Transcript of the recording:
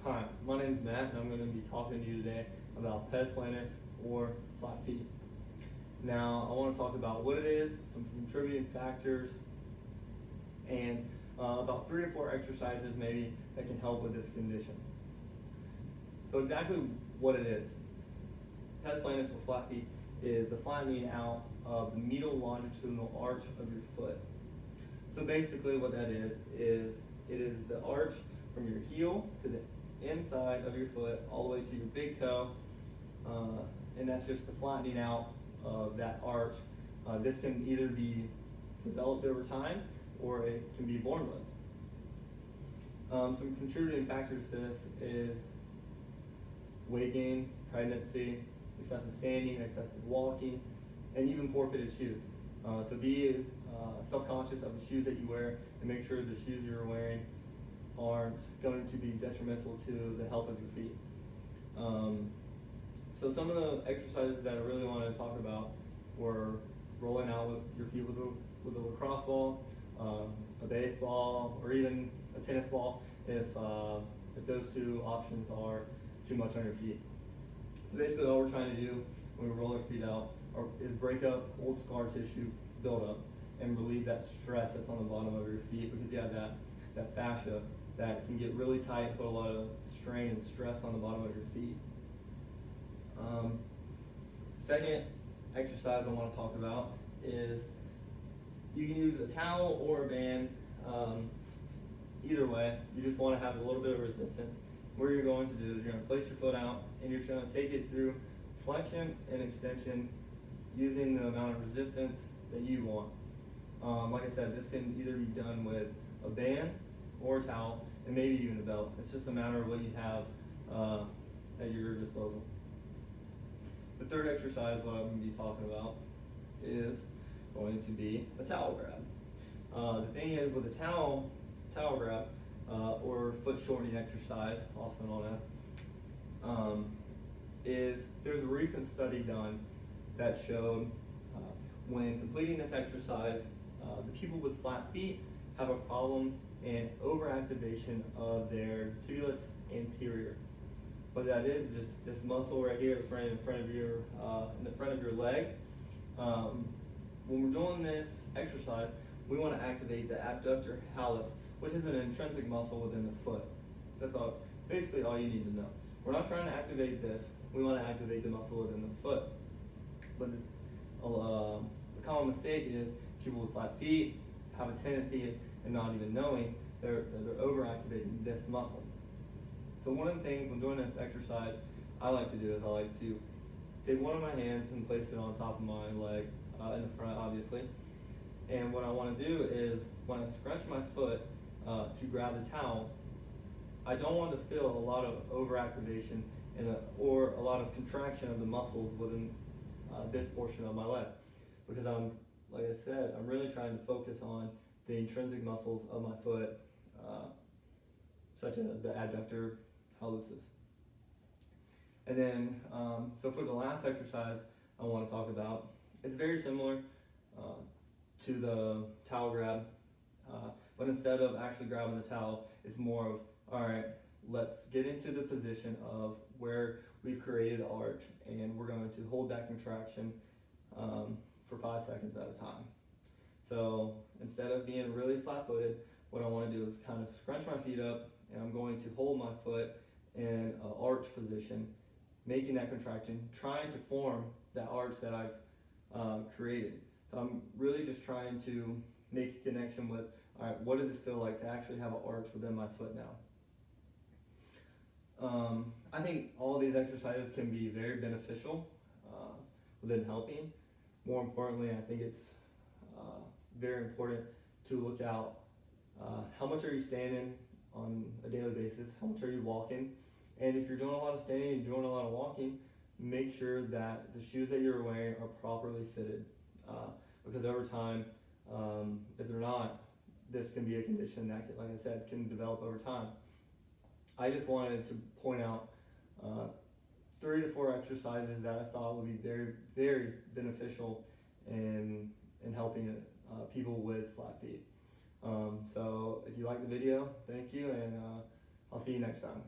Hi, my name is Matt and I'm going to be talking to you today about pes planus or flat feet. Now, I want to talk about what it is, some contributing factors, and about 3 to 4 exercises maybe that can help with this condition. So exactly what it is. Pes planus or flat feet is the flattening out of the medial longitudinal arch of your foot. So basically what that is it is the arch from your heel to the inside of your foot all the way to your big toe, and that's just the flattening out of that arch. This can either be developed over time or it can be born with. Some contributing factors to this is weight gain, pregnancy, excessive standing, excessive walking, and even poor fitted shoes. So be self-conscious of the shoes that you wear and make sure the shoes you're wearing aren't going to be detrimental to the health of your feet. So some of the exercises that I really wanted to talk about were rolling out with your feet with a lacrosse ball, a baseball, or even a tennis ball if those two options are too much on your feet. So basically all we're trying to do when we roll our feet out is break up old scar tissue buildup and relieve that stress that's on the bottom of your feet, because you have that fascia that can get really tight and put a lot of strain and stress on the bottom of your feet. Second exercise I want to talk about is you can use a towel or a band. Either way, you just want to have a little bit of resistance. What you're going to do is you're going to place your foot out and you're going to take it through flexion and extension using the amount of resistance that you want. Like I said, this can either be done with a band or a towel, and maybe even a belt. It's just a matter of what you have at your disposal. The third exercise, what I'm going to be talking about, is going to be a towel grab. The thing is, with a towel grab, or foot shortening exercise, also known as, is there's a recent study done that showed when completing this exercise, the people with flat feet have a problem in overactivation of their tibulus anterior. But that is just this muscle right here that's right in front of your leg. When we're doing this exercise, we want to activate the abductor hallucis, which is an intrinsic muscle within the foot. That's basically all you need to know. We're not trying to activate this, we want to activate the muscle within the foot. But a common mistake is people with flat feet have a tendency, and not even knowing, they're overactivating this muscle. So one of the things when doing this exercise I like to do is I like to take one of my hands and place it on top of my leg, in the front obviously. And what I want to do is when I scrunch my foot to grab the towel, I don't want to feel a lot of overactivation or a lot of contraction of the muscles within this portion of my leg, because like I said, I'm really trying to focus on the intrinsic muscles of my foot, such as the adductor hallucis. And then, so for the last exercise I want to talk about, it's very similar to the towel grab, but instead of actually grabbing the towel, it's more of, all right, let's get into the position of where we've created an arch, and we're going to hold that contraction for 5 seconds at a time. So instead of being really flat-footed, what I want to do is kind of scrunch my feet up, and I'm going to hold my foot in an arch position, making that contraction, trying to form that arch that I've created. So I'm really just trying to make a connection with, all right, what does it feel like to actually have an arch within my foot now? I think all of these exercises can be very beneficial within helping. More importantly, I think it's very important to look out how much are you standing on a daily basis, how much are you walking, and if you're doing a lot of standing and doing a lot of walking, make sure that the shoes that you're wearing are properly fitted, because over time, if they're not, this can be a condition that, like I said, can develop over time. I just wanted to point out 3 to 4 exercises that I thought would be very, very beneficial in helping people with flat feet. So if you like the video, thank you, and I'll see you next time.